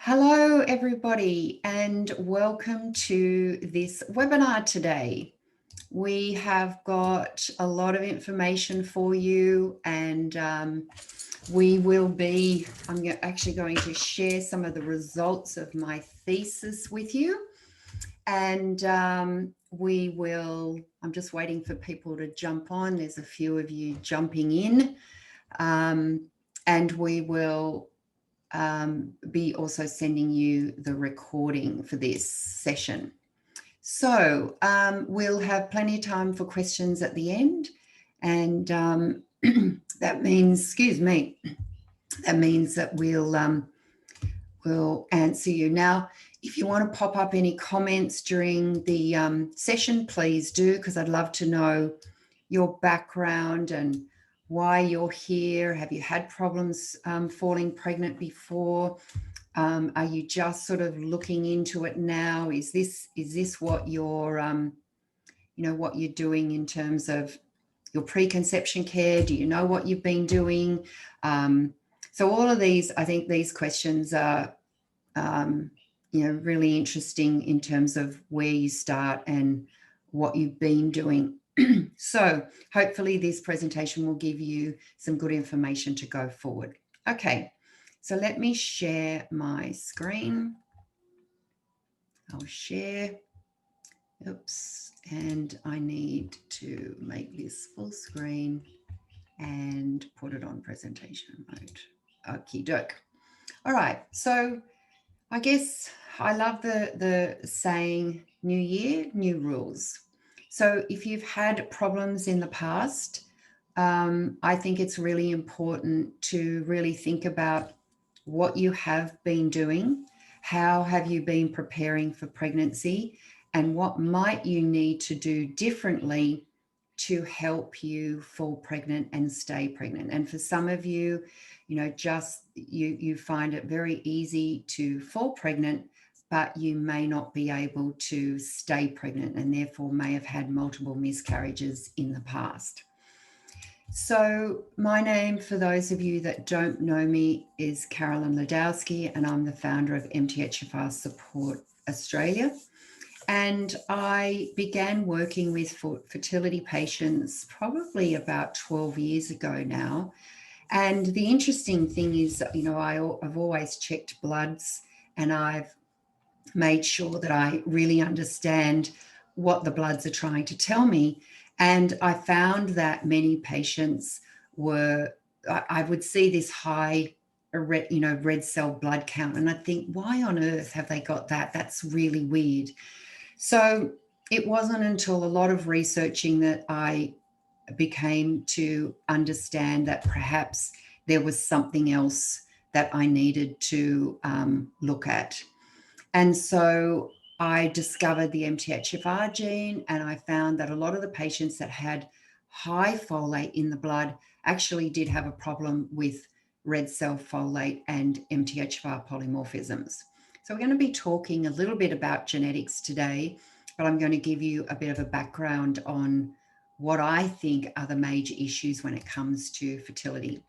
Hello, everybody, and welcome to this webinar today. We have got a lot of information for you, and I'm actually going to share some of the results of my thesis with you. And I'm just waiting for people to jump on. There's a few of you jumping in, and we will be also sending you the recording for this session. So we'll have plenty of time for questions at the end, and that means, that we'll answer you. Now, if you want to pop up any comments during the session, please do, because I'd love to know your background and why you're here. Have you had problems falling pregnant before? Are you just sort of looking into it now? Is this what you're what you're doing in terms of your preconception care? Do you know what you've been doing? So all of these, I think these questions are really interesting in terms of where you start and what you've been doing. So hopefully this presentation will give you some good information to go forward. Okay, so let me share my screen. I'll share. Oops, and I need to make this full screen and put it on presentation mode. Okie doke. All right, so I guess I love the saying, new year, new rules. So if you've had problems in the past, I think it's really important to really think about what you have been doing, how have you been preparing for pregnancy, and what might you need to do differently to help you fall pregnant and stay pregnant. And for some of you, you find it very easy to fall pregnant, but you may not be able to stay pregnant and therefore may have had multiple miscarriages in the past. So my name, for those of you that don't know me, is Carolyn Ladowski, and I'm the founder of MTHFR Support Australia. And I began working with fertility patients probably about 12 years ago now. And the interesting thing is, I've always checked bloods, and I've made sure that I really understand what the bloods are trying to tell me. And I found that many patients I would see this high, red cell blood count. And I think, why on earth have they got that? That's really weird. So it wasn't until a lot of researching that I became to understand that perhaps there was something else that I needed to look at. And so I discovered the MTHFR gene, and I found that a lot of the patients that had high folate in the blood actually did have a problem with red cell folate and MTHFR polymorphisms. So we're going to be talking a little bit about genetics today, but I'm going to give you a bit of a background on what I think are the major issues when it comes to fertility.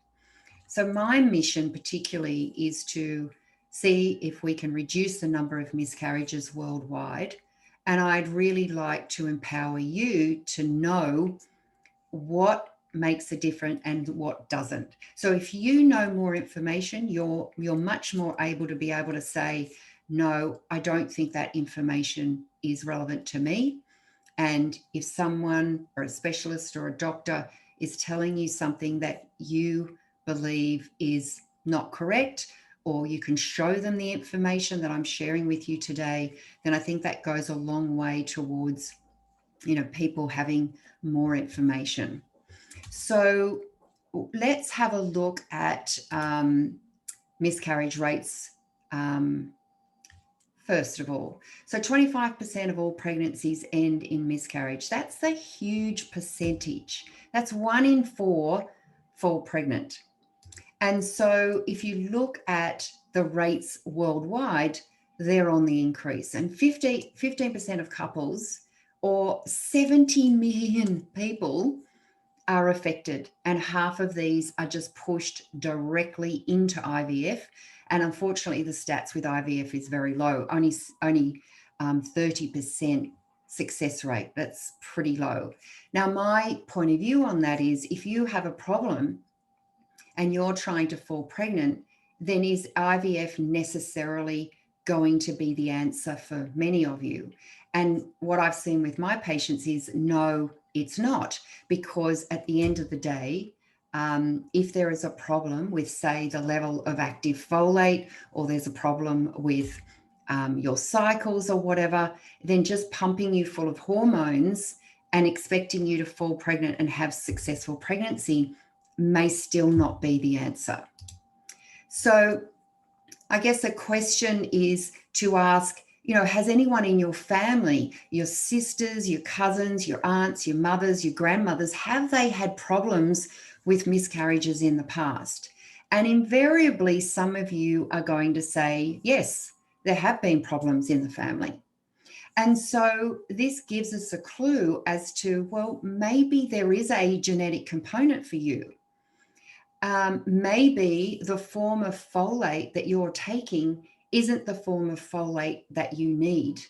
So my mission particularly is to see if we can reduce the number of miscarriages worldwide. And I'd really like to empower you to know what makes a difference and what doesn't. So if you know more information, you're much more able to say, no, I don't think that information is relevant to me. And if someone or a specialist or a doctor is telling you something that you believe is not correct, or you can show them the information that I'm sharing with you today, then I think that goes a long way towards, people having more information. So let's have a look at miscarriage rates first of all. So 25% of all pregnancies end in miscarriage. That's a huge percentage. That's 1 in 4 fall pregnant. And so if you look at the rates worldwide, they're on the increase. And 15% of couples, or 70 million people, are affected. And half of these are just pushed directly into IVF. And unfortunately, the stats with IVF is very low, only 30% success rate. That's pretty low. Now, my point of view on that is, if you have a problem and you're trying to fall pregnant, then is IVF necessarily going to be the answer for many of you? And what I've seen with my patients is no, it's not, because at the end of the day, if there is a problem with, say, the level of active folate, or there's a problem with your cycles or whatever, then just pumping you full of hormones and expecting you to fall pregnant and have successful pregnancy may still not be the answer. So I guess a question is to ask, has anyone in your family, your sisters, your cousins, your aunts, your mothers, your grandmothers, have they had problems with miscarriages in the past? And invariably, some of you are going to say, yes, there have been problems in the family. And so this gives us a clue as to, well, maybe there is a genetic component for you. Maybe the form of folate that you're taking isn't the form of folate that you need.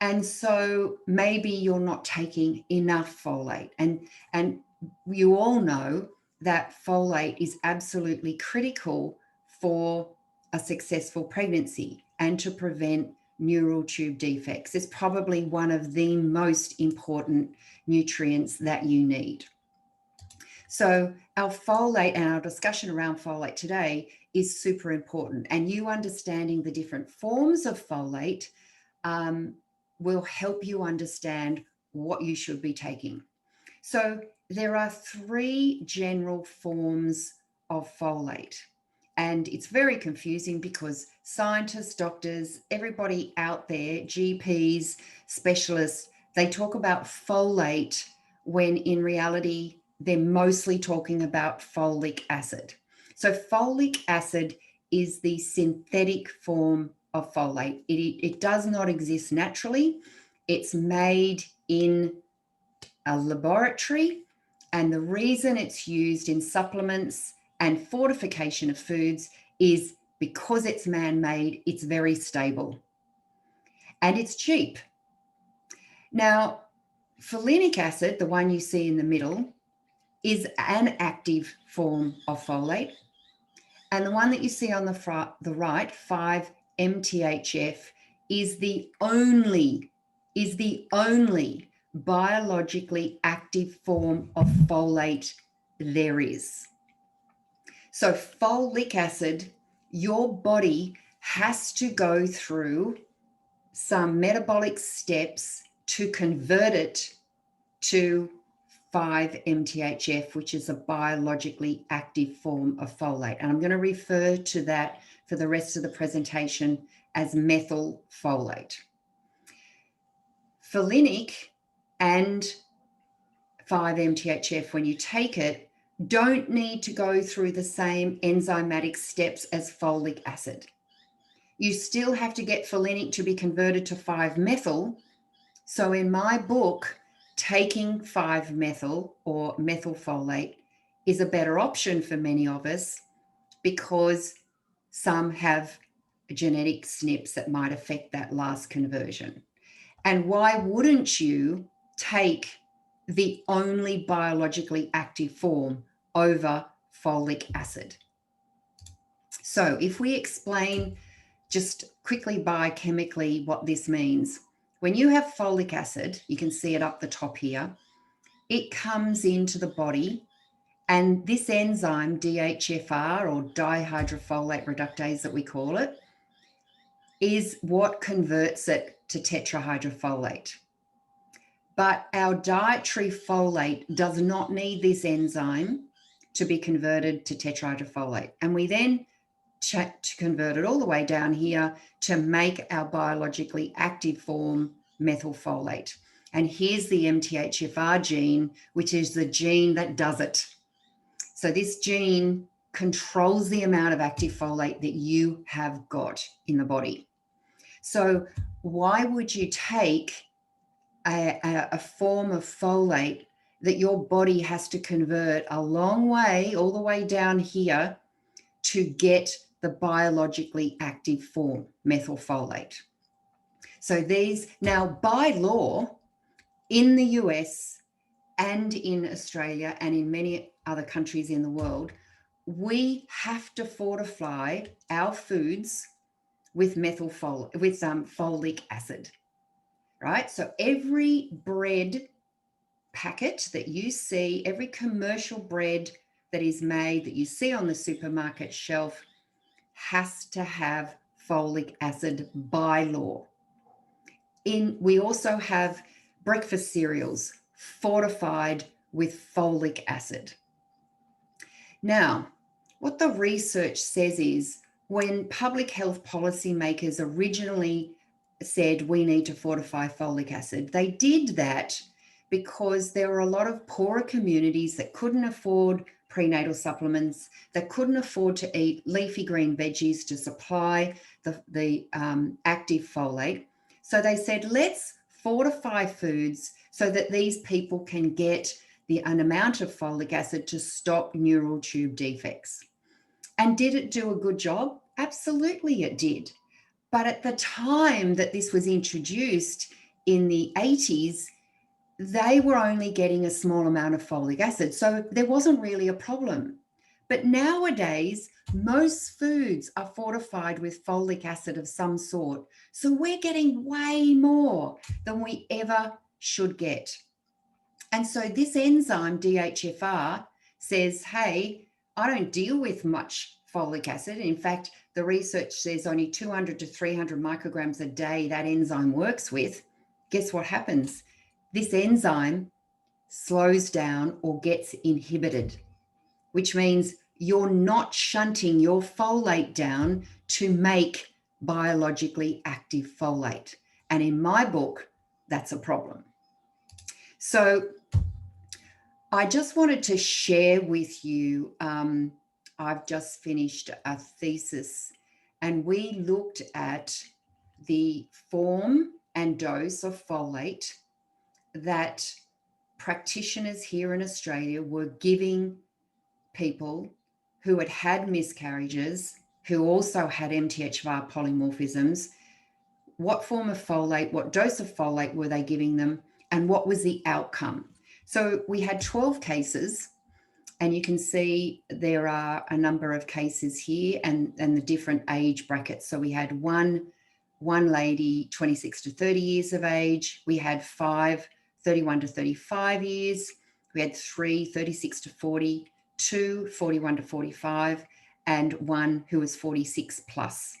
And so maybe you're not taking enough folate. And you all know that folate is absolutely critical for a successful pregnancy and to prevent neural tube defects. It's probably one of the most important nutrients that you need. So our folate and our discussion around folate today is super important, and you understanding the different forms of folate will help you understand what you should be taking. So there are 3 general forms of folate, and it's very confusing because scientists, doctors, everybody out there, GPs, specialists, they talk about folate when in reality they're mostly talking about folic acid. So folic acid is the synthetic form of folate. It does not exist naturally. It's made in a laboratory, and the reason it's used in supplements and fortification of foods is because it's man-made, it's very stable, and it's cheap. Now, folinic acid, the one you see in the middle, is an active form of folate. And the one that you see on the right, 5-MTHF, is the only biologically active form of folate there is. So folic acid, your body has to go through some metabolic steps to convert it to 5-MTHF, which is a biologically active form of folate. And I'm going to refer to that for the rest of the presentation as methylfolate. Folinic and 5-MTHF, when you take it, don't need to go through the same enzymatic steps as folic acid. You still have to get folinic to be converted to 5-methyl. So in my book, taking 5-methyl or methylfolate is a better option for many of us because some have genetic SNPs that might affect that last conversion. And why wouldn't you take the only biologically active form over folic acid? So if we explain just quickly biochemically what this means, when you have folic acid, you can see it up the top here, it comes into the body, and this enzyme, DHFR, or dihydrofolate reductase that we call it, is what converts it to tetrahydrofolate. But our dietary folate does not need this enzyme to be converted to tetrahydrofolate. And we then to convert it all the way down here to make our biologically active form methylfolate. And here's the MTHFR gene, which is the gene that does it. So this gene controls the amount of active folate that you have got in the body. So why would you take a form of folate that your body has to convert a long way, all the way down here, to get the biologically active form, methylfolate. So these, now by law, in the US and in Australia and in many other countries in the world, we have to fortify our foods with folic acid, right? So every bread packet that you see, every commercial bread that is made that you see on the supermarket shelf has to have folic acid by law. We also have breakfast cereals fortified with folic acid. Now, what the research says is when public health policymakers originally said we need to fortify folic acid, they did that because there were a lot of poorer communities that couldn't afford prenatal supplements, that couldn't afford to eat leafy green veggies to supply the active folate. So they said, let's fortify foods so that these people can get an amount of folic acid to stop neural tube defects. And did it do a good job? Absolutely it did. But at the time that this was introduced in the 80s, they were only getting a small amount of folic acid. So there wasn't really a problem. But nowadays, most foods are fortified with folic acid of some sort. So we're getting way more than we ever should get. And so this enzyme, DHFR, says, hey, I don't deal with much folic acid. In fact, the research says only 200 to 300 micrograms a day that enzyme works with. Guess what happens? This enzyme slows down or gets inhibited, which means you're not shunting your folate down to make biologically active folate. And in my book, that's a problem. So I just wanted to share with you, I've just finished a thesis and we looked at the form and dose of folate that practitioners here in Australia were giving people who had had miscarriages, who also had MTHFR polymorphisms. What form of folate, what dose of folate were they giving them, and what was the outcome? So we had 12 cases, and you can see there are a number of cases here and the different age brackets. So we had one lady, 26 to 30 years of age. We had 5, 31 to 35 years. We had 3, 36 to 40, 2, 41 to 45, and 1 who was 46 plus.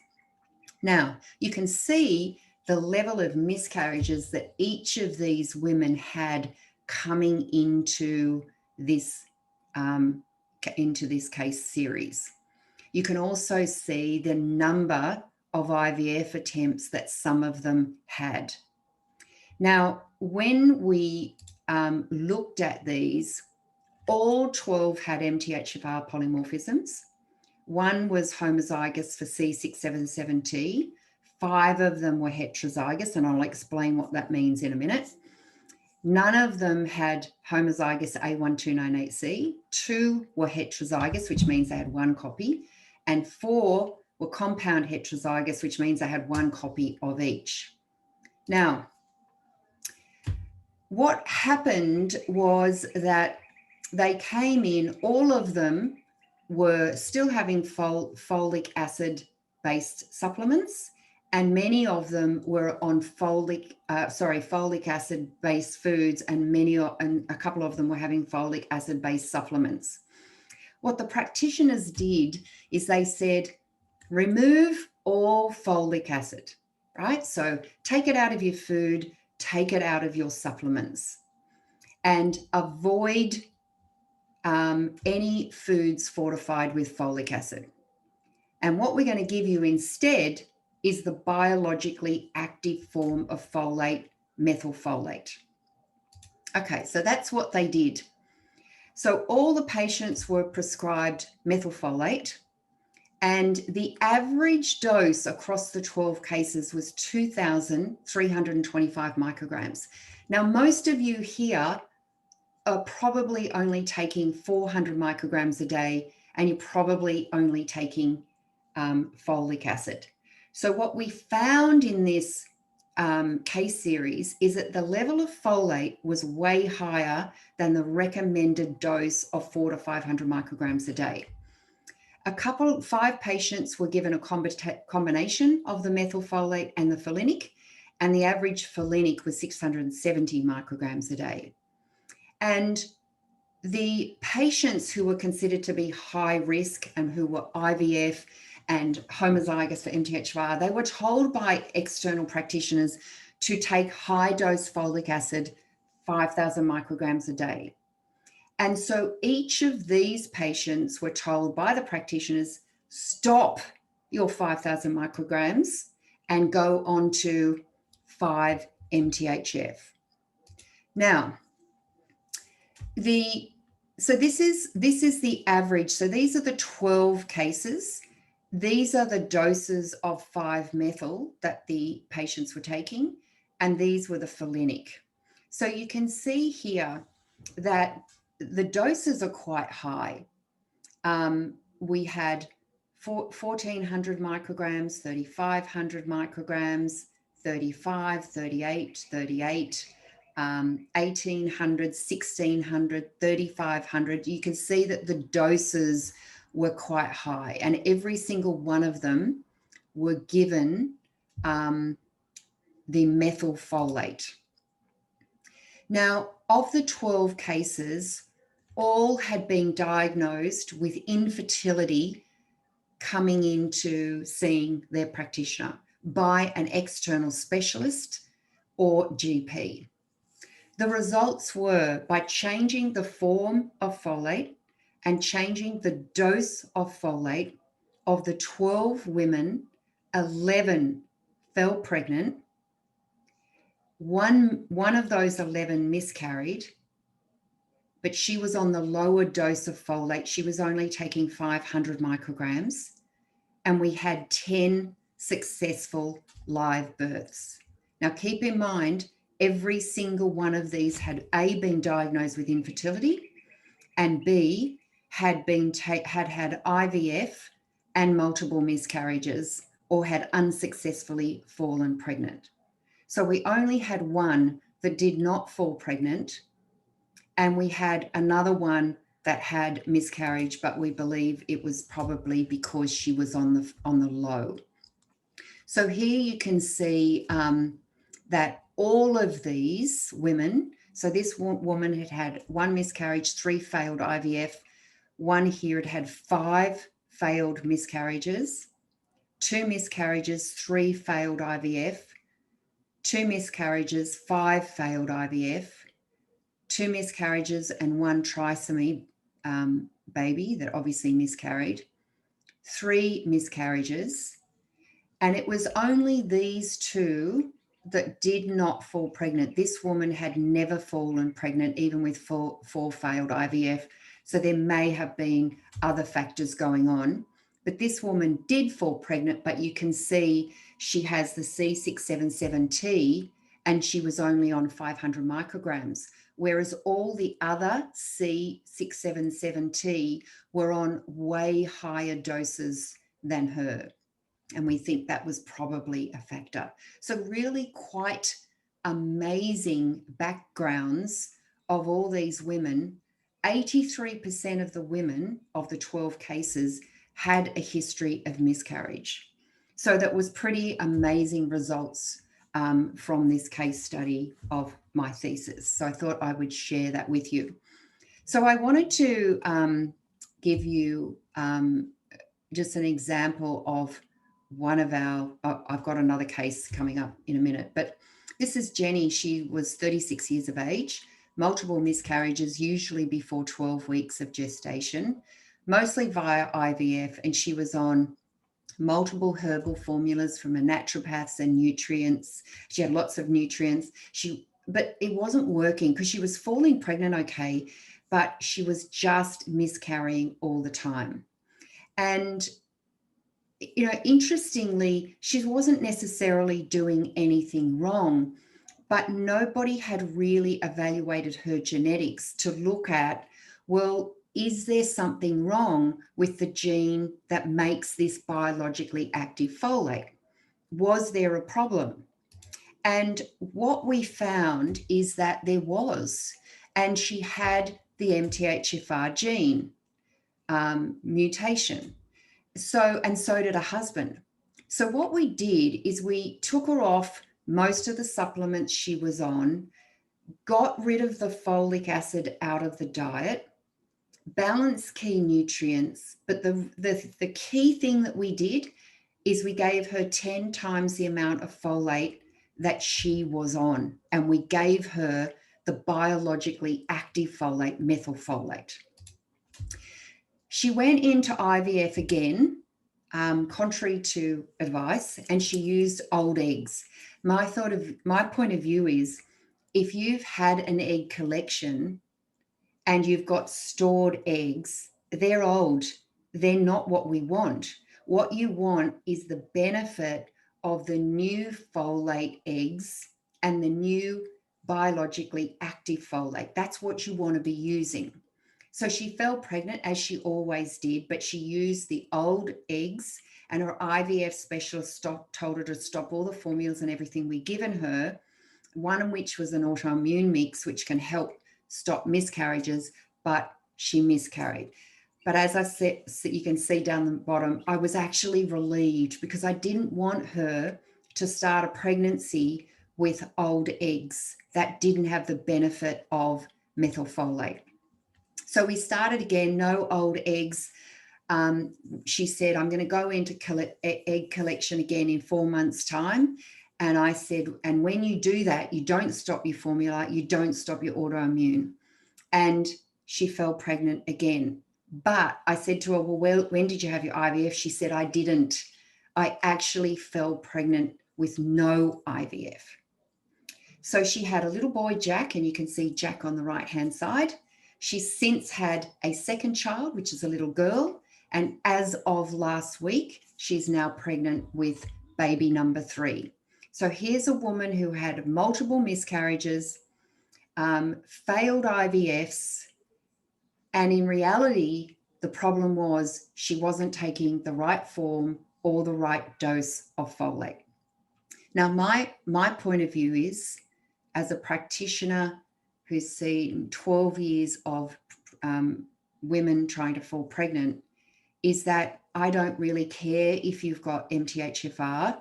Now, you can see the level of miscarriages that each of these women had coming into this case series. You can also see the number of IVF attempts that some of them had. Now, when we looked at these, all 12 had MTHFR polymorphisms. 1 was homozygous for C677T. 5 of them were heterozygous, and I'll explain what that means in a minute. None of them had homozygous A1298C. 2 were heterozygous, which means they had 1 copy, and 4 were compound heterozygous, which means they had 1 copy of each. Now, what happened was that they came in, all of them were still having folic acid-based supplements, and many of them were on folic acid-based foods, and a couple of them were having folic acid-based supplements. What the practitioners did is they said, remove all folic acid, right? So take it out of your food, take it out of your supplements, and avoid any foods fortified with folic acid. And what we're going to give you instead is the biologically active form of folate, methylfolate. Okay, so that's what they did. So all the patients were prescribed methylfolate, and the average dose across the 12 cases was 2,325 micrograms. Now, most of you here are probably only taking 400 micrograms a day, and you're probably only taking folic acid. So what we found in this case series is that the level of folate was way higher than the recommended dose of 400 to 500 micrograms a day. 5 patients were given a combination of the methylfolate and the folinic, and the average folinic was 670 micrograms a day. And the patients who were considered to be high risk and who were IVF and homozygous for MTHFR, they were told by external practitioners to take high dose folic acid, 5,000 micrograms a day. And so each of these patients were told by the practitioners, stop your 5,000 micrograms and go on to 5 MTHF. Now, so this is the average. So these are the 12 cases. These are the doses of 5-methyl that the patients were taking, and these were the folinic. So you can see here that the doses are quite high. We had 1,400 micrograms, 3,500 micrograms, 35, 38, 38, 1,800, 1,600, 3,500. You can see that the doses were quite high, and every single one of them were given the methylfolate. Now, of the 12 cases, all had been diagnosed with infertility coming into seeing their practitioner by an external specialist or GP. The results were, by changing the form of folate and changing the dose of folate, of the 12 women, 11 fell pregnant. One of those 11 miscarried, but she was on the lower dose of folate. She was only taking 500 micrograms, and we had 10 successful live births. Now, keep in mind, every single one of these had A, been diagnosed with infertility, and B, had had IVF and multiple miscarriages, or had unsuccessfully fallen pregnant. So we only had one that did not fall pregnant, and we had another one that had miscarriage, but we believe it was probably because she was on the low. So here you can see that all of these women, so this woman had had 1 miscarriage, 3 failed IVF, one here had 5 failed miscarriages, 2 miscarriages, 3 failed IVF, 2 miscarriages, 5 failed IVF, 2 miscarriages and 1 trisomy baby that obviously miscarried, 3 miscarriages, and it was only these 2 that did not fall pregnant. This woman had never fallen pregnant, even with 4 failed IVF, so there may have been other factors going on. But this woman did fall pregnant, but you can see she has the C677T, and she was only on 500 micrograms, whereas all the other C677T were on way higher doses than her. And we think that was probably a factor. So really quite amazing backgrounds of all these women. 83% of the women of the 12 cases had a history of miscarriage. So that was pretty amazing results from this case study of my thesis. So I thought I would share that with you. So I wanted to give you just an example of one of our, I've got another case coming up in a minute, but this is Jenny. She was 36 years of age, multiple miscarriages, usually before 12 weeks of gestation, mostly via IVF, and she was on multiple herbal formulas from her naturopaths and nutrients. She had lots of nutrients. But it wasn't working because she was falling pregnant okay, but she was just miscarrying all the time. And you know, interestingly, she wasn't necessarily doing anything wrong, but nobody had really evaluated her genetics to look at, well, is there something wrong with the gene that makes this biologically active folate? Was there a problem? And what we found is that there was, and she had the MTHFR gene mutation. And so did her husband. So what we did is we took her off most of the supplements she was on, got rid of the folic acid out of the diet, balanced key nutrients. But the key thing that we did is we gave her 10 times the amount of folate that she was on, and we gave her the biologically active folate, methylfolate. She went into IVF again, contrary to advice, and she used old eggs. My point of view is, if you've had an egg collection and you've got stored eggs, they're old. They're not what we want. What you want is the benefit of the new folate eggs and the new biologically active folate. That's what you want to be using. So she fell pregnant, as she always did, but she used the old eggs, and her IVF specialist told her to stop all the formulas and everything we'd given her, one of which was an autoimmune mix, which can help stop miscarriages, but she miscarried. But as I said, you can see down the bottom, I was actually relieved because I didn't want her to start a pregnancy with old eggs that didn't have the benefit of methylfolate. So we started again, no old eggs. She said, I'm going to go into egg collection again in 4 months' time. And I said, and when you do that, you don't stop your formula, you don't stop your autoimmune. And she fell pregnant again. But I said to her, well, when did you have your IVF? She said, I didn't. I actually fell pregnant with no IVF. So she had a little boy, Jack, and you can see Jack on the right-hand side. She's since had a second child, which is a little girl. And as of last week, she's now pregnant with baby number 3. So here's a woman who had multiple miscarriages, failed IVFs, and in reality, the problem was she wasn't taking the right form or the right dose of folate. Now, my point of view is, as a practitioner who's seen 12 years of women trying to fall pregnant, is that I don't really care if you've got MTHFR.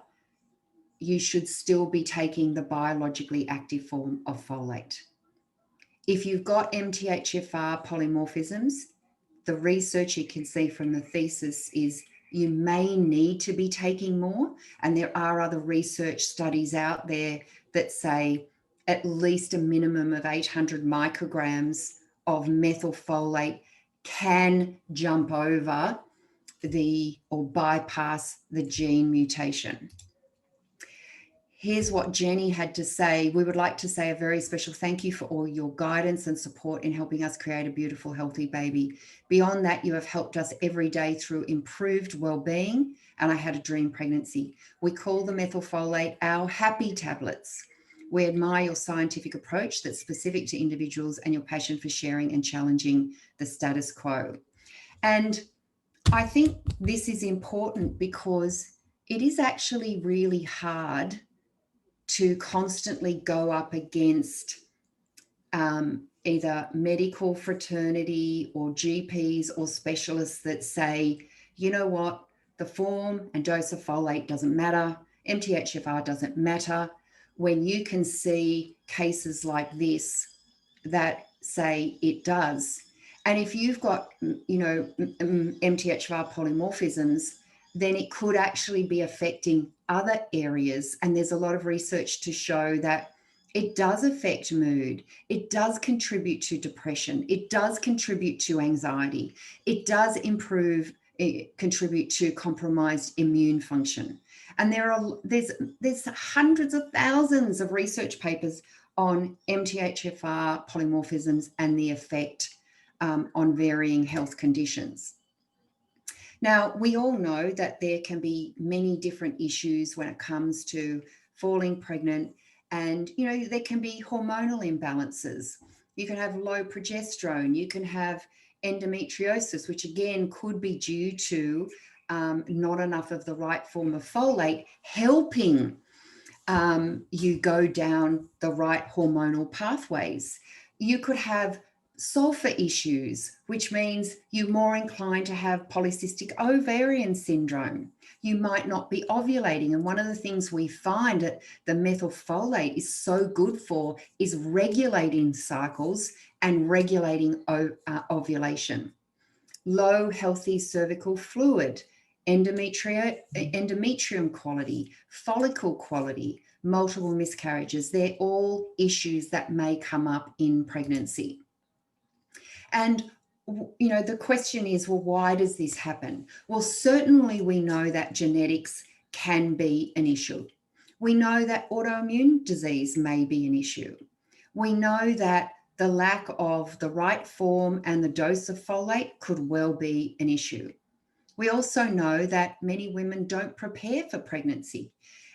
You should still be taking the biologically active form of folate. If you've got MTHFR polymorphisms, the research you can see from the thesis is you may need to be taking more. And there are other research studies out there that say at least a minimum of 800 micrograms of methylfolate can jump over or bypass the gene mutation. Here's what Jenny had to say. We would like to say a very special thank you for all your guidance and support in helping us create a beautiful, healthy baby. Beyond that, you have helped us every day through improved well-being, and I had a dream pregnancy. We call the methylfolate our happy tablets. We admire your scientific approach that's specific to individuals and your passion for sharing and challenging the status quo. And I think this is important because it is actually really hard to constantly go up against either medical fraternity or GPs or specialists that say, you know what, the form and dose of folate doesn't matter, MTHFR doesn't matter, when you can see cases like this that say it does. And if you've got, MTHFR polymorphisms, then it could actually be affecting other areas. And there's a lot of research to show that it does affect mood. It does contribute to depression. It does contribute to anxiety. It does contribute to compromised immune function. And there's hundreds of thousands of research papers on MTHFR polymorphisms and the effect on varying health conditions. Now, we all know that there can be many different issues when it comes to falling pregnant, and there can be hormonal imbalances. You can have low progesterone, you can have endometriosis, which again could be due to not enough of the right form of folate, helping you go down the right hormonal pathways. You could have sulfur issues, which means you're more inclined to have polycystic ovarian syndrome. You might not be ovulating. And one of the things we find that the methylfolate is so good for is regulating cycles and regulating ovulation. Low healthy cervical fluid, endometrium quality, follicle quality, multiple miscarriages. They're all issues that may come up in pregnancy. And, you know, the question is, well, why does this happen? Well, certainly we know that genetics can be an issue. We know that autoimmune disease may be an issue. We know that the lack of the right form and the dose of folate could well be an issue. We also know that many women don't prepare for pregnancy.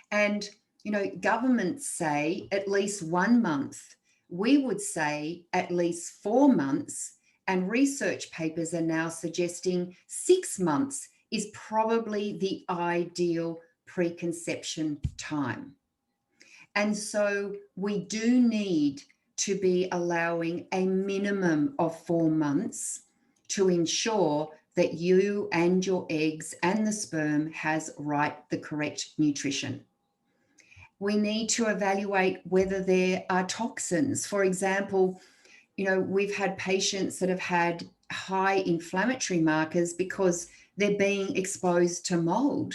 And, you know, governments say at least 1 month. We would say at least 4 months. And research papers are now suggesting 6 months is probably the ideal preconception time. And so we do need to be allowing a minimum of 4 months to ensure that you and your eggs and the sperm has the correct nutrition. We need to evaluate whether there are toxins. For example, you know, we've had patients that have had high inflammatory markers because they're being exposed to mold,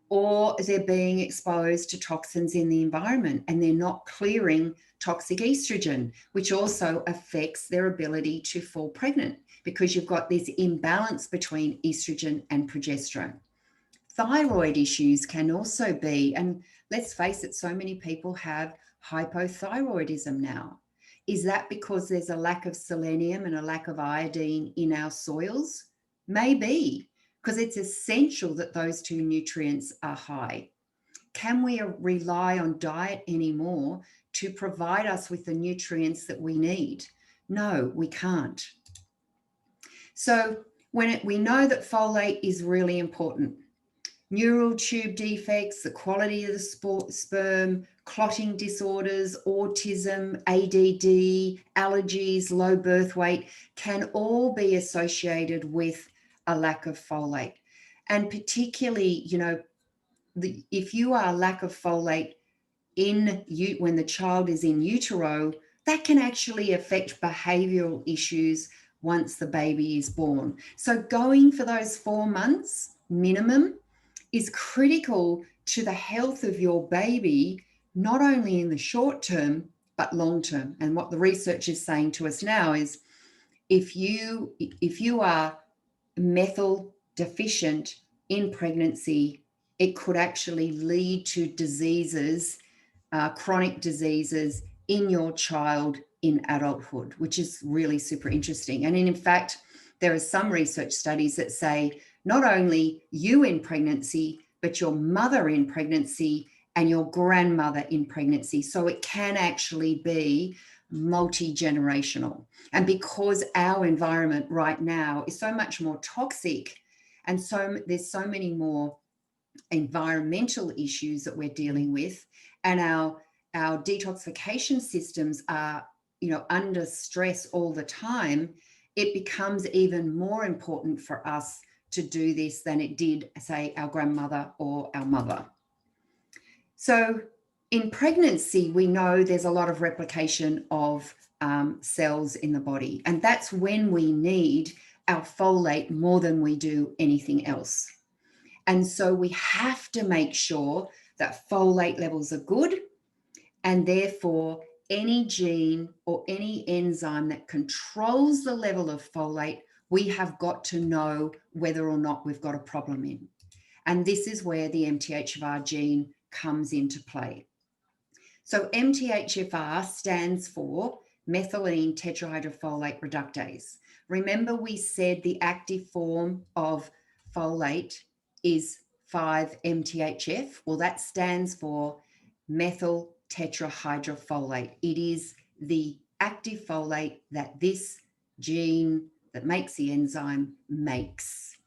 or they're being exposed to toxins in the environment and they're not clearing toxic estrogen, which also affects their ability to fall pregnant because you've got this imbalance between estrogen and progesterone. Thyroid issues can also be, and let's face it, so many people have hypothyroidism now. Is that because there's a lack of selenium and a lack of iodine in our soils? Maybe, because it's essential that those two nutrients are high. Can we rely on diet anymore to provide us with the nutrients that we need? No, we can't. So we know that folate is really important. Neural tube defects, the quality of the sperm, clotting disorders, autism, ADD, allergies, low birth weight can all be associated with a lack of folate. And particularly, you know, if you are lack of folate when the child is in utero, that can actually affect behavioral issues once the baby is born. So going for those 4 months minimum is critical to the health of your baby, not only in the short term, but long term. And what the research is saying to us now is if you are methyl deficient in pregnancy, it could actually lead to diseases, chronic diseases in your child in adulthood, which is really super interesting. And in fact, there are some research studies that say not only you in pregnancy, but your mother in pregnancy and your grandmother in pregnancy. So it can actually be multi-generational. And because our environment right now is so much more toxic, and so there's so many more environmental issues that we're dealing with, and our detoxification systems are, you know, under stress all the time, it becomes even more important for us to do this than it did, say, our grandmother or our mother. So in pregnancy, we know there's a lot of replication of cells in the body, and that's when we need our folate more than we do anything else. And so we have to make sure that folate levels are good, and therefore any gene or any enzyme that controls the level of folate, we have got to know whether or not we've got a problem in. And this is where the MTHFR gene comes into play. So MTHFR stands for methylene tetrahydrofolate reductase. Remember, we said the active form of folate is 5-MTHF. Well, that stands for methyl tetrahydrofolate. It is the active folate that this gene that makes the enzyme makes.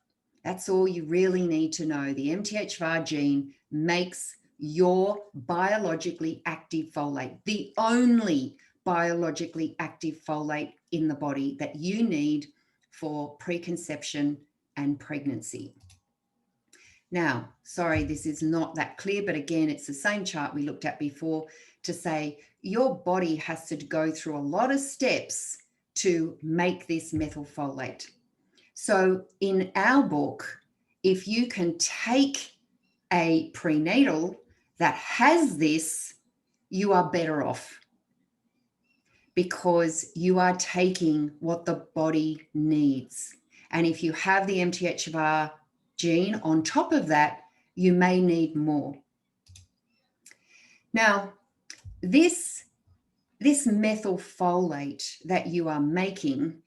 That's all you really need to know. The MTHFR gene makes your biologically active folate, the only biologically active folate in the body that you need for preconception and pregnancy. Now, sorry, this is not that clear, but again, it's the same chart we looked at before to say your body has to go through a lot of steps to make this methylfolate. So in our book, if you can take a prenatal that has this, you are better off because you are taking what the body needs. And if you have the MTHFR gene on top of that, you may need more. Now, this methylfolate that you are making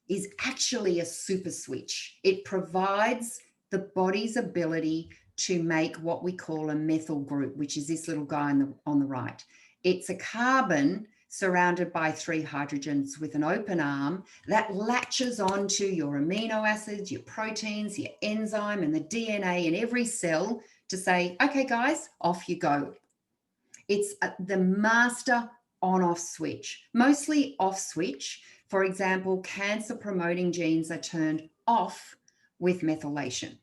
is actually a super switch. It provides the body's ability to make what we call a methyl group, which is this little guy on the right. It's a carbon surrounded by 3 hydrogens with an open arm that latches onto your amino acids, your proteins, your enzyme, and the DNA in every cell to say, okay, guys, off you go. It's the master on-off switch, mostly off switch. For example, cancer-promoting genes are turned off with methylation.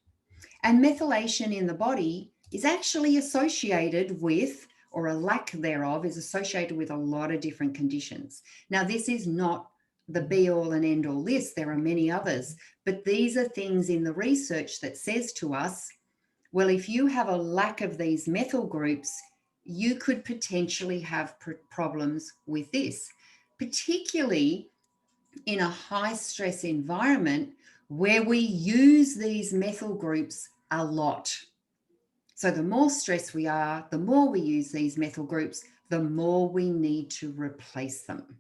And methylation in the body is actually associated with, or a lack thereof, is associated with a lot of different conditions. Now, this is not the be-all and end-all list. There are many others. But these are things in the research that says to us, well, if you have a lack of these methyl groups, you could potentially have problems with this, particularly in a high stress environment where we use these methyl groups a lot. So the more stressed we are, the more we use these methyl groups, the more we need to replace them.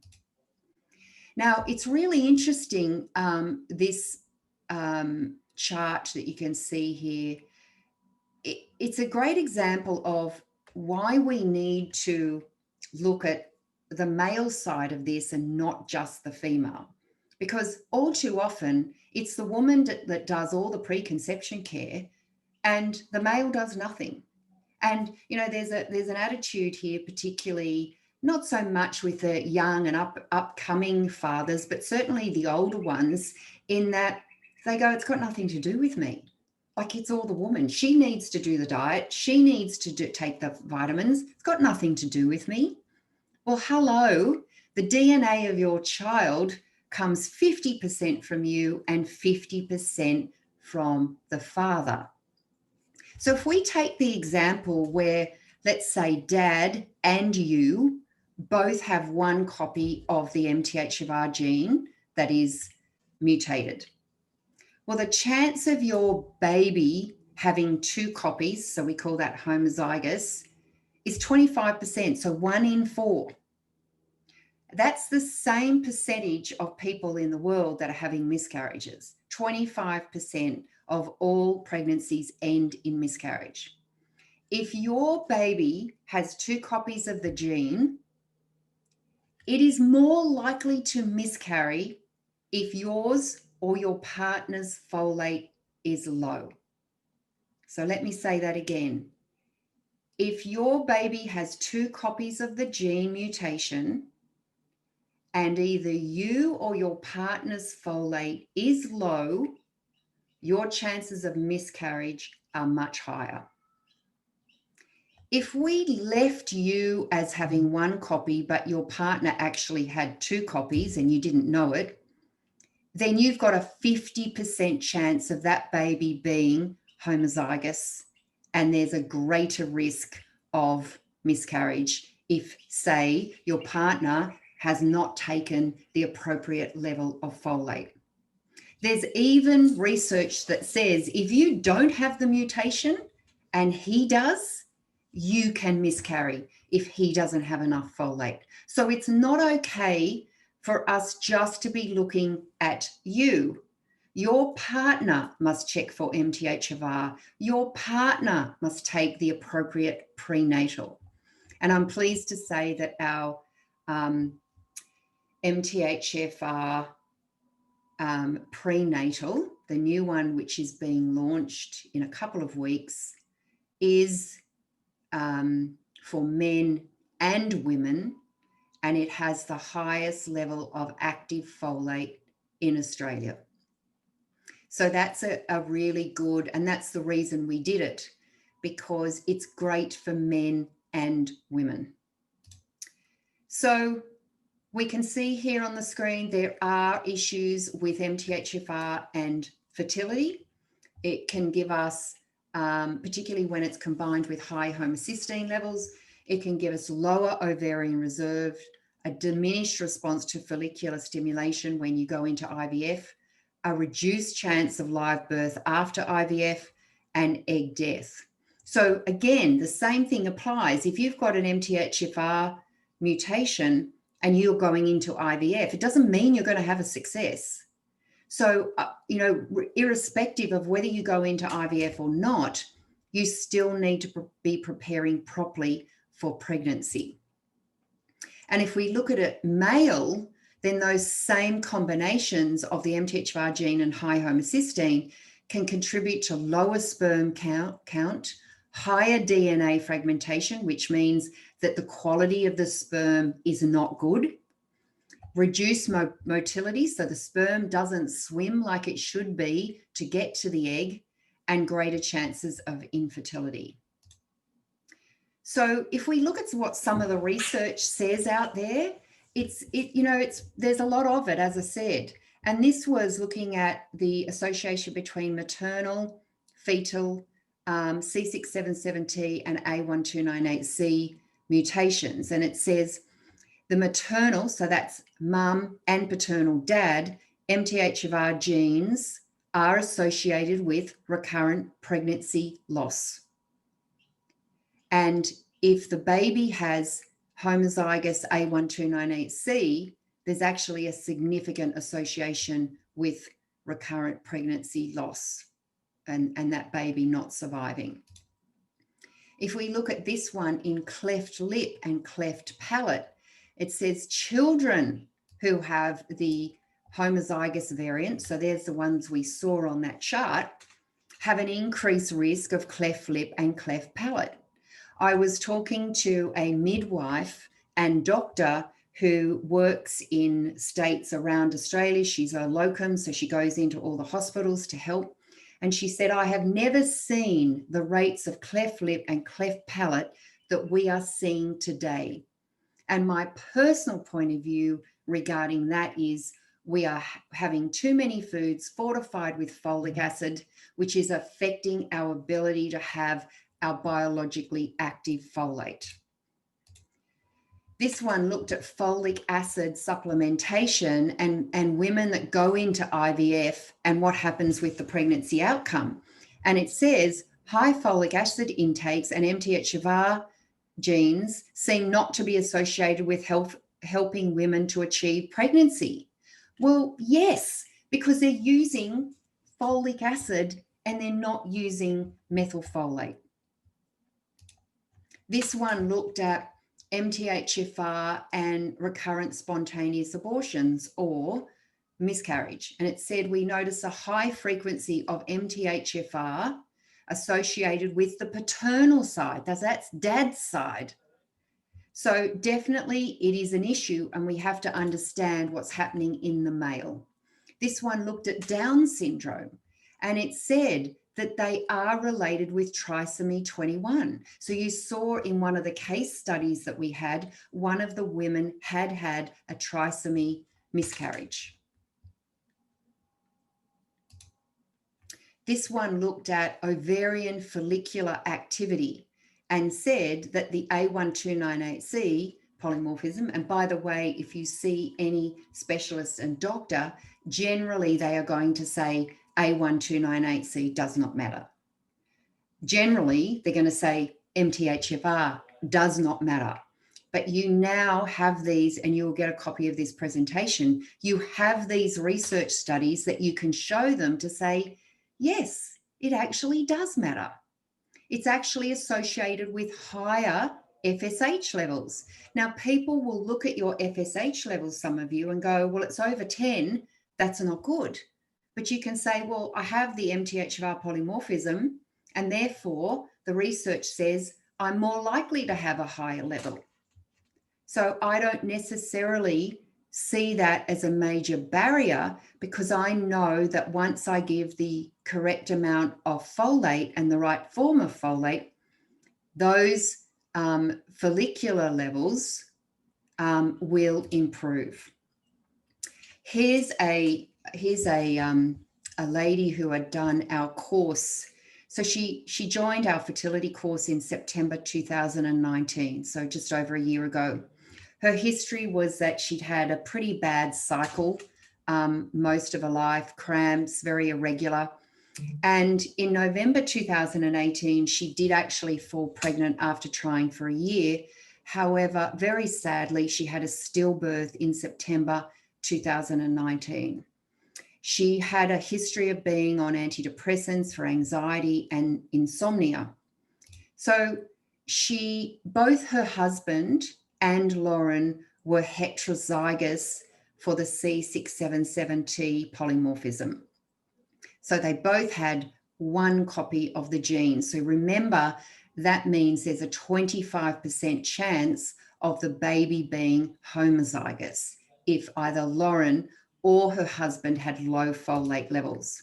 Now, it's really interesting, this chart that you can see here. It's a great example of why we need to look at the male side of this and not just the female. Because all too often, it's the woman that does all the preconception care and the male does nothing. And, you know, there's an attitude here, particularly not so much with the young and upcoming fathers, but certainly the older ones, in that they go, it's got nothing to do with me. Like, it's all the woman. She needs to do the diet. She needs to take the vitamins. It's got nothing to do with me. Well, hello, the DNA of your child comes 50% from you and 50% from the father. So if we take the example where, let's say, dad and you both have one copy of the MTHFR gene that is mutated. Well, the chance of your baby having 2 copies, so we call that homozygous, is 25%, so 1 in 4. That's the same percentage of people in the world that are having miscarriages. 25% of all pregnancies end in miscarriage. If your baby has 2 copies of the gene, it is more likely to miscarry if yours or your partner's folate is low. So let me say that again. If your baby has 2 copies of the gene mutation and either you or your partner's folate is low, your chances of miscarriage are much higher. If we left you as having 1 copy, but your partner actually had 2 copies and you didn't know it, then you've got a 50% chance of that baby being homozygous, and there's a greater risk of miscarriage if, say, your partner has not taken the appropriate level of folate. There's even research that says if you don't have the mutation and he does, you can miscarry if he doesn't have enough folate. So it's not okay for us just to be looking at you. Your partner must check for MTHFR. Your partner must take the appropriate prenatal. And I'm pleased to say that our MTHFR prenatal, the new one, which is being launched in a couple of weeks, is for men and women, and it has the highest level of active folate in Australia. So that's a really good, and that's the reason we did it, because it's great for men and women. So we can see here on the screen there are issues with MTHFR and fertility. It can give us, particularly when it's combined with high homocysteine levels, it can give us lower ovarian reserve, a diminished response to follicular stimulation when you go into IVF, a reduced chance of live birth after IVF, and egg death. So again, the same thing applies. If you've got an MTHFR mutation and you're going into IVF, it doesn't mean you're going to have a success. So, irrespective of whether you go into IVF or not, you still need to be preparing properly for pregnancy. And if we look at a male, then those same combinations of the MTHFR gene and high homocysteine can contribute to lower sperm count, higher DNA fragmentation, which means that the quality of the sperm is not good, reduced motility, so the sperm doesn't swim like it should be to get to the egg, and greater chances of infertility. So if we look at what some of the research says out there, there's a lot of it, as I said. And this was looking at the association between maternal, fetal, C677T and A1298C mutations. And it says the maternal, so that's mum and paternal dad, MTHFR genes are associated with recurrent pregnancy loss. And if the baby has homozygous A1298C, there's actually a significant association with recurrent pregnancy loss and that baby not surviving. If we look at this one in cleft lip and cleft palate, it says children who have the homozygous variant, so there's the ones we saw on that chart, have an increased risk of cleft lip and cleft palate. I was talking to a midwife and doctor who works in states around Australia. She's a locum, so she goes into all the hospitals to help. And she said, I have never seen the rates of cleft lip and cleft palate that we are seeing today. And my personal point of view regarding that is we are having too many foods fortified with folic acid, which is affecting our ability to have our biologically active folate. This one looked at folic acid supplementation and women that go into IVF and what happens with the pregnancy outcome. And it says high folic acid intakes and MTHFR genes seem not to be associated with helping women to achieve pregnancy. Well, yes, because they're using folic acid and they're not using methylfolate. This one looked at MTHFR and recurrent spontaneous abortions or miscarriage. And it said we notice a high frequency of MTHFR associated with the paternal side. That's dad's side. So definitely it is an issue and we have to understand what's happening in the male. This one looked at Down syndrome and it said that they are related with trisomy 21. So you saw in one of the case studies that we had, one of the women had had a trisomy miscarriage. This one looked at ovarian follicular activity and said that the A1298C polymorphism, and by the way, if you see any specialist and doctor, generally they are going to say A1298C does not matter. Generally, they're going to say MTHFR does not matter. But you now have these, and you'll get a copy of this presentation, you have these research studies that you can show them to say, yes, it actually does matter. It's actually associated with higher FSH levels. Now, people will look at your FSH levels, some of you, and go, well, it's over 10, that's not good. But you can say, well, I have the MTHFR polymorphism, and therefore the research says I'm more likely to have a higher level. So I don't necessarily see that as a major barrier, because I know that once I give the correct amount of folate and the right form of folate, those follicular levels will improve. Here's a lady who had done our course. So she joined our fertility course in September 2019, so just over a year ago. Her history was that she'd had a pretty bad cycle most of her life, cramps, very irregular. And in November 2018, she did actually fall pregnant after trying for a year. However, very sadly, she had a stillbirth in September 2019. She had a history of being on antidepressants for anxiety and insomnia. So both her husband and Lauren were heterozygous for the C677T polymorphism. So they both had one copy of the gene. So remember, that means there's a 25% chance of the baby being homozygous if either Lauren or her husband had low folate levels.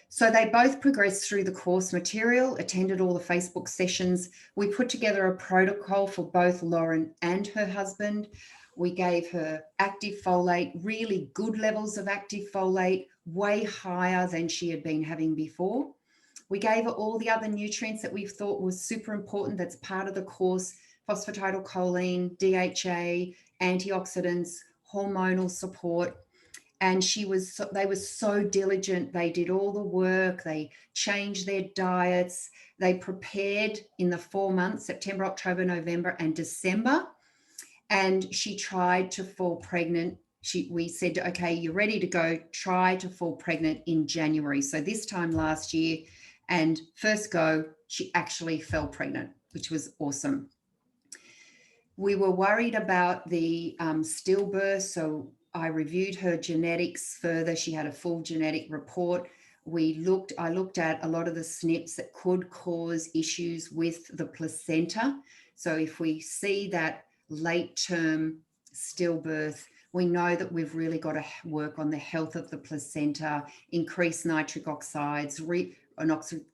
So they both progressed through the course material, attended all the Facebook sessions. We put together a protocol for both Lauren and her husband. We gave her active folate, really good levels of active folate, way higher than she had been having before. We gave her all the other nutrients that we thought was super important that's part of the course: phosphatidylcholine, DHA, antioxidants, hormonal support. And they were so diligent. They did all the work. They changed their diets. They prepared in the 4 months, September, October, November, and December. And she tried to fall pregnant. We said, okay, you're ready to go. Try to fall pregnant in January. So this time last year, and first go, she actually fell pregnant, which was awesome. We were worried about the stillbirth, so I reviewed her genetics further. She had a full genetic report. I looked at a lot of the SNPs that could cause issues with the placenta. So if we see that late term stillbirth, we know that we've really got to work on the health of the placenta, increase nitric oxides,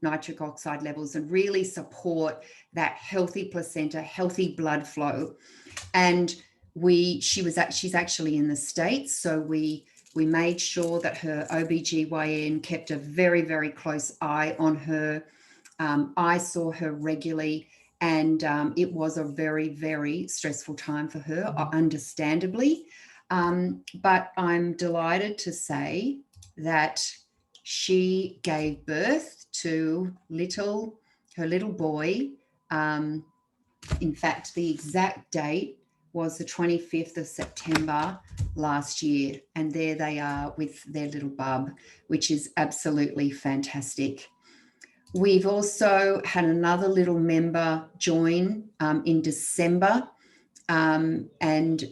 nitric oxide levels, and really support that healthy placenta, healthy blood flow. And she's actually in the States, so we made sure that her OBGYN kept a very, very close eye on her. I saw her regularly, and it was a very, very stressful time for her, understandably. But I'm delighted to say that she gave birth to her little boy. In fact, the exact date was the 25th of September last year. And there they are with their little bub, which is absolutely fantastic. We've also had another little member join in December. And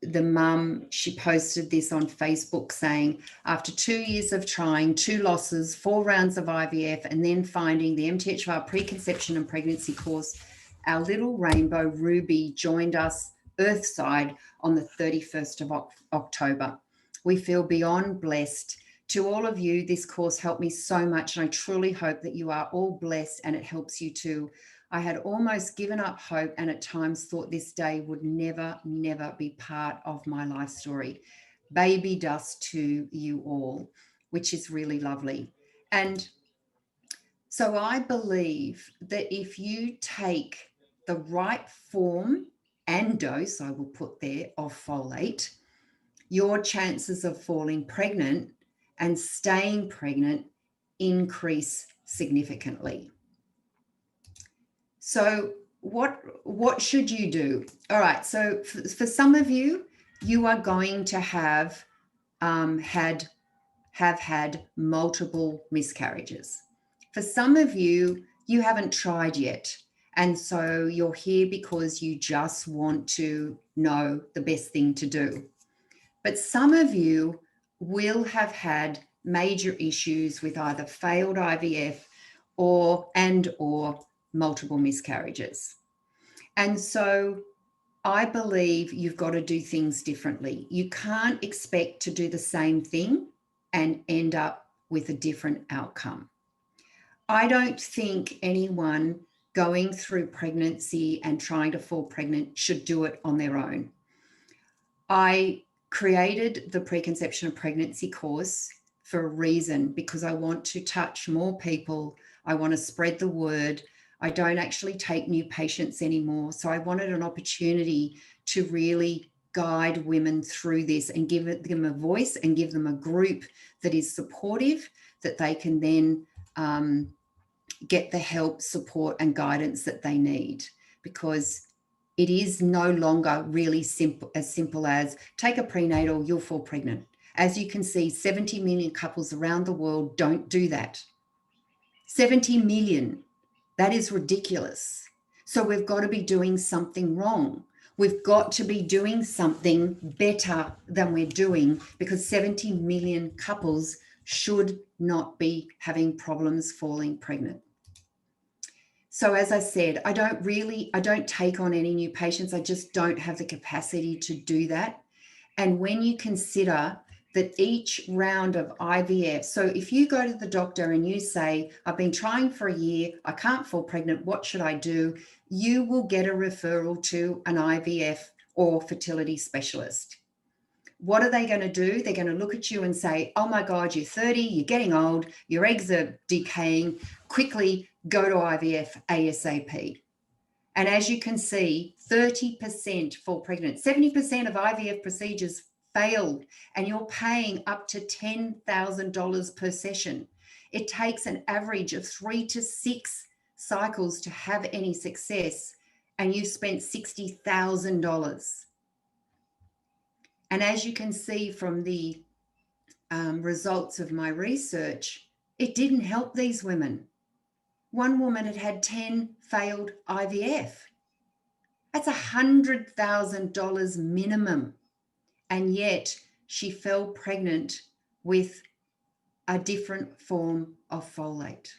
the mum, she posted this on Facebook saying, after 2 years of trying, 2 losses, 4 rounds of IVF, and then finding the MTHFR preconception and pregnancy course, our little rainbow Ruby joined us Earthside on the 31st of October. We feel beyond blessed. To all of you, this course helped me so much, and I truly hope that you are all blessed and it helps you too. I had almost given up hope and at times thought this day would never, never be part of my life story. Baby dust to you all, which is really lovely. And so I believe that if you take the right form and dose, I will put there, of folate, your chances of falling pregnant and staying pregnant increase significantly. So what should you do? All right, so for some of you, you are going to have had multiple miscarriages. For some of you, you haven't tried yet. And so you're here because you just want to know the best thing to do. But some of you will have had major issues with either failed IVF or multiple miscarriages. And so I believe you've got to do things differently. You can't expect to do the same thing and end up with a different outcome. I don't think anyone going through pregnancy and trying to fall pregnant should do it on their own. I created the Preconception of Pregnancy course for a reason, because I want to touch more people. I want to spread the word. I don't actually take new patients anymore. So I wanted an opportunity to really guide women through this and give them a voice and give them a group that is supportive, that they can then get the help, support, and guidance that they need, because it is no longer really simple as take a prenatal, you'll fall pregnant. As you can see, 70 million couples around the world don't do that. 70 million, that is ridiculous. So we've got to be doing something wrong. We've got to be doing something better than we're doing, because 70 million couples should not be having problems falling pregnant. So as I said, I don't take on any new patients. I just don't have the capacity to do that. And when you consider that each round of IVF, so if you go to the doctor and you say, I've been trying for a year, I can't fall pregnant, what should I do? You will get a referral to an IVF or fertility specialist. What are they going to do? They're going to look at you and say, oh my God, you're 30, you're getting old, your eggs are decaying, quickly go to IVF ASAP. And as you can see, 30% fall pregnant. 70% of IVF procedures fail, and you're paying up to $10,000 per session. It takes an average of 3 to 6 cycles to have any success, and you've spent $60,000. And as you can see from the results of my research, it didn't help these women. One woman had had 10 failed IVF. That's $100,000 minimum. And yet she fell pregnant with a different form of folate.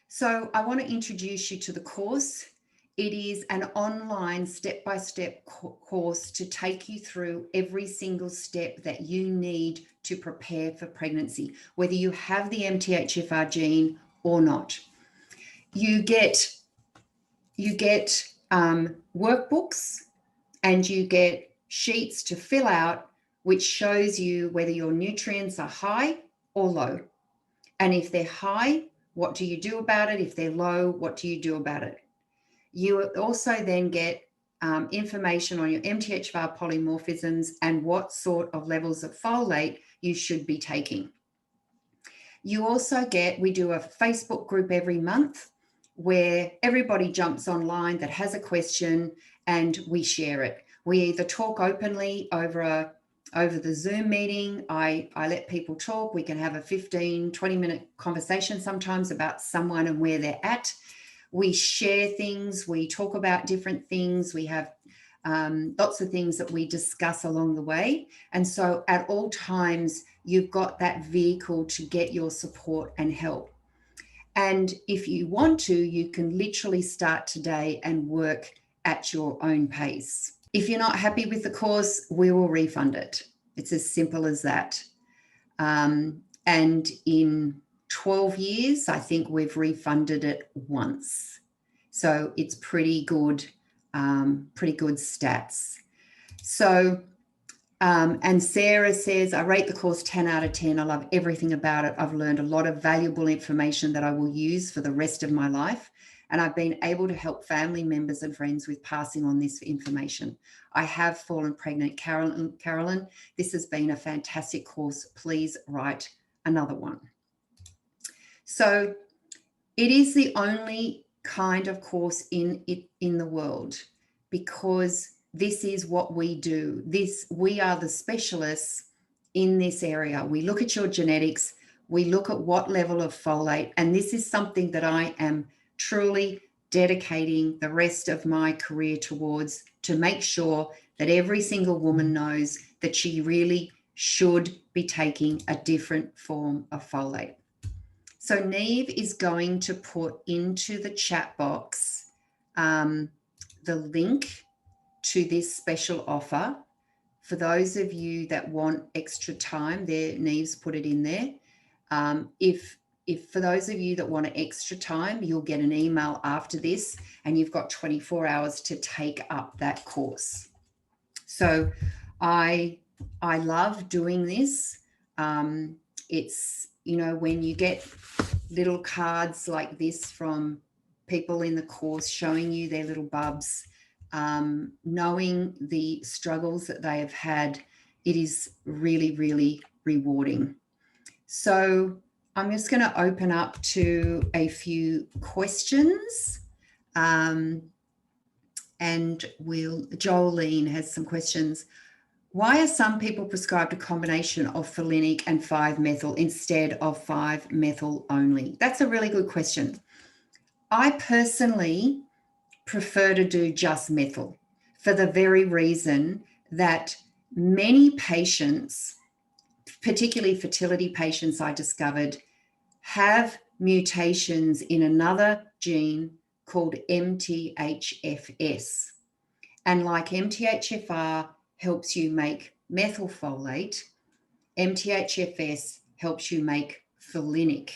So I want to introduce you to the course. It is an online step-by-step course to take you through every single step that you need to prepare for pregnancy, whether you have the MTHFR gene or not. You get workbooks, and you get sheets to fill out, which shows you whether your nutrients are high or low. And if they're high, what do you do about it? If they're low, what do you do about it? You also then get information on your MTHFR polymorphisms and what sort of levels of folate you should be taking. You also we do a Facebook group every month where everybody jumps online that has a question, and we share it. We either talk openly over the Zoom meeting. I let people talk. We can have a 15, 20-minute conversation sometimes about someone and where they're at. We share things. We talk about different things. We have lots of things that we discuss along the way. And so at all times, you've got that vehicle to get your support and help. And if you want to, you can literally start today and work at your own pace. If you're not happy with the course, we will refund it. It's as simple as that. And in 12 years, I think we've refunded it once. So it's pretty good stats. So, and Sarah says, I rate the course 10 out of 10. I love everything about it. I've learned a lot of valuable information that I will use for the rest of my life. And I've been able to help family members and friends with passing on this information. I have fallen pregnant. Carolyn, this has been a fantastic course. Please write another one. So it is the only kind of course in the world, because this is what we do. We are the specialists in this area. We look at your genetics, we look at what level of folate, and this is something that I am truly dedicating the rest of my career towards, to make sure that every single woman knows that she really should be taking a different form of folate. So Neve is going to put into the chat box the link to this special offer. For those of you that want extra time, there, Neve's put it in there. If for those of you that want extra time, you'll get an email after this, and you've got 24 hours to take up that course. So I love doing this. It's, you know, when you get little cards like this from people in the course showing you their little bubs, knowing the struggles that they have had, it is really, really rewarding. So I'm just going to open up to a few questions. And Jolene has some questions. Why are some people prescribed a combination of folinic and 5-methyl instead of 5-methyl only? That's a really good question. I personally prefer to do just methyl for the very reason that many patients, particularly fertility patients, I discovered, have mutations in another gene called MTHFS. And like MTHFR helps you make methylfolate, MTHFS helps you make folinic.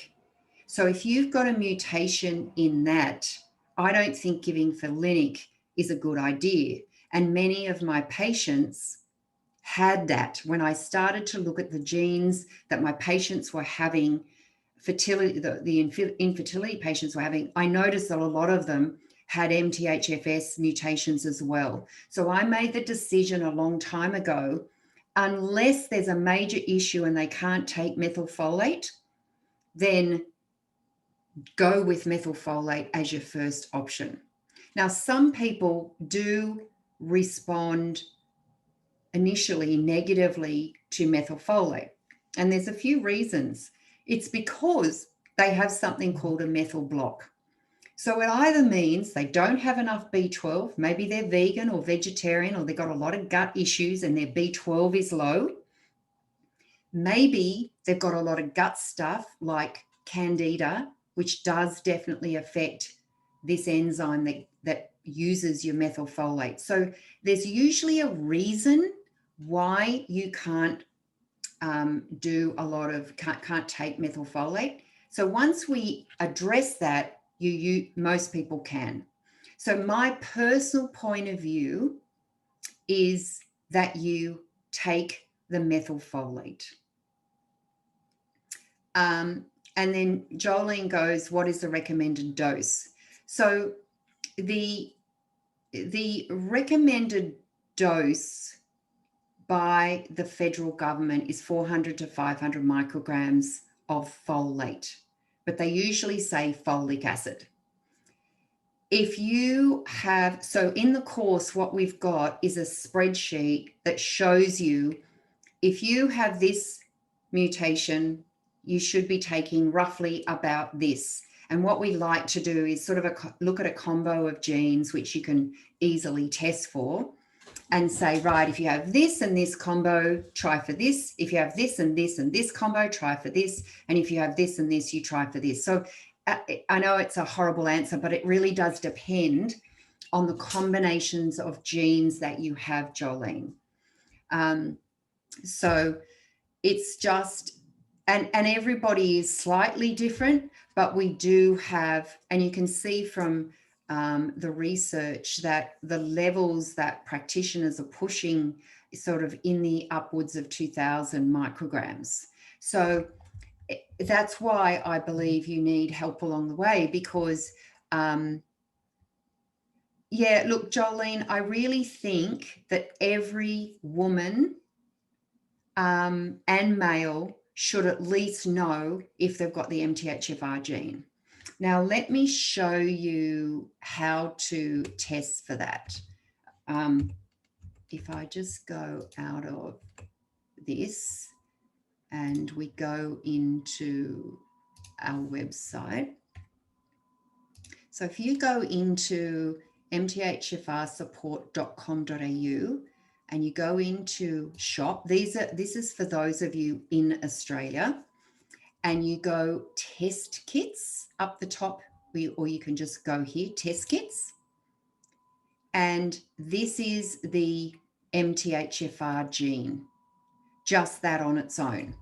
So if you've got a mutation in that, I don't think giving folinic is a good idea. And many of my patients had that. When I started to look at the genes that my patients were having, fertility, the infertility patients were having, I noticed that a lot of them had MTHFS mutations as well. So I made the decision a long time ago, unless there's a major issue and they can't take methylfolate, then go with methylfolate as your first option. Now, some people do respond initially negatively to methylfolate, and there's a few reasons. It's because they have something called a methyl block. So it either means they don't have enough B12, maybe they're vegan or vegetarian, or they've got a lot of gut issues and their B12 is low. Maybe they've got a lot of gut stuff like candida, which does definitely affect this enzyme that uses your methylfolate. So there's usually a reason why you can't do a lot of, can't take methylfolate. So once we address that, most people can. So my personal point of view is that you take the methylfolate. And then Jolene goes, what is the recommended dose? So the recommended dose by the federal government is 400 to 500 micrograms of folate, but they usually say folic acid. If you have, so in the course, what we've got is a spreadsheet that shows you if you have this mutation, you should be taking roughly about this. And what we like to do is sort of look at a combo of genes, which you can easily test for, and say, right, if you have this and this combo, try for this. If you have this and this and this combo, try for this. And if you have this and this, you try for this. So I know it's a horrible answer, but it really does depend on the combinations of genes that you have, Jolene. So it's just, and everybody is slightly different, but we do have, and you can see from the research that the levels that practitioners are pushing is sort of in the upwards of 2,000 micrograms. So that's why I believe you need help along the way, because yeah, look, Jolene, I really think that every woman and male should at least know if they've got the MTHFR gene. Now, let me show you how to test for that. If I just go out of this and we go into our website. So if you go into mthfrsupport.com.au, and you go into shop. This is for those of you in Australia, and you go test kits up the top, or you can just go here, test kits. And this is the MTHFR gene, just that on its own.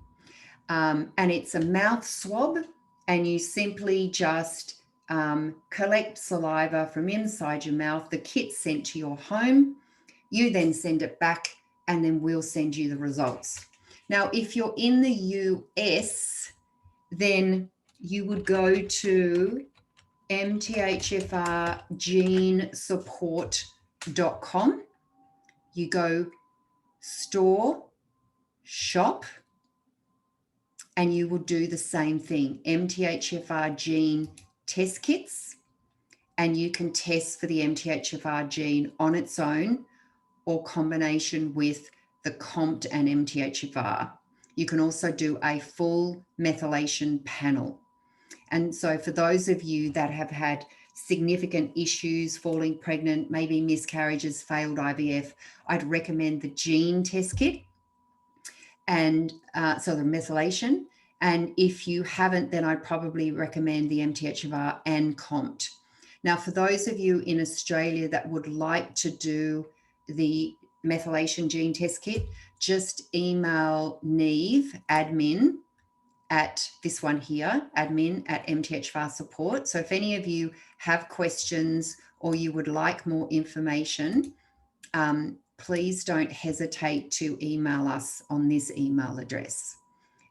And it's a mouth swab, and you simply just collect saliva from inside your mouth. The kit's sent to your home. You then send it back, and then we'll send you the results. Now, if you're in the US, then you would go to MTHFRGeneSupport.com. You go store, shop, and you will do the same thing, MTHFR gene test kits, and you can test for the MTHFR gene on its own or combination with the COMT and MTHFR. You can also do a full methylation panel. And so for those of you that have had significant issues, falling pregnant, maybe miscarriages, failed IVF, I'd recommend the gene test kit, and so the methylation. And if you haven't, then I'd probably recommend the MTHFR and COMT. Now, for those of you in Australia that would like to do the methylation gene test kit, just email Neve, admin, at this one here, admin at MTHFR Support. So if any of you have questions or you would like more information, please don't hesitate to email us on this email address,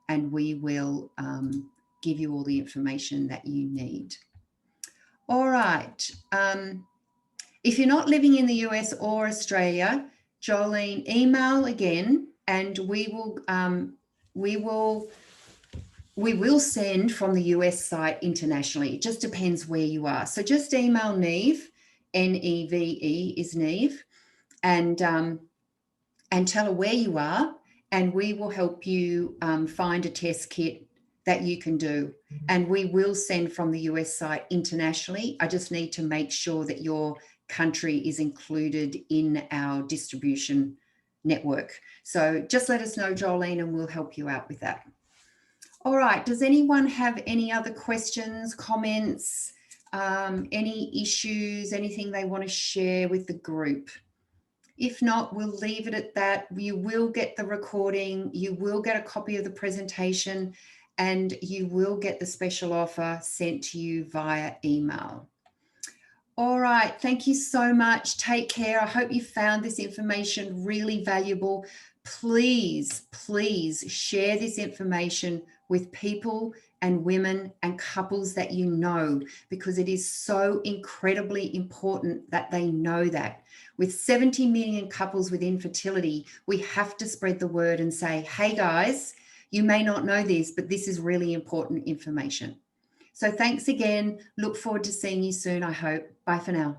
and we will give you all the information that you need. All right. If you're not living in the US or Australia, Jolene, email again, and we will send from the US site internationally. It just depends where you are. So just email Neve, Neve is Neve, and tell her where you are, and we will help you find a test kit that you can do. And we will send from the US site internationally. I just need to make sure that your country is included in our distribution network. So just let us know, Jolene, and we'll help you out with that. All right, does anyone have any other questions, comments, any issues, anything they want to share with the group? If not, we'll leave it at that. You will get the recording, you will get a copy of the presentation, and you will get the special offer sent to you via email. All right, thank you so much. Take care. I hope you found this information really valuable. Please, please share this information with people and women and couples that you know, because it is so incredibly important that they know that. With 70 million couples with infertility, we have to spread the word and say, hey guys, you may not know this, but this is really important information. So thanks again. Look forward to seeing you soon, I hope. Bye for now.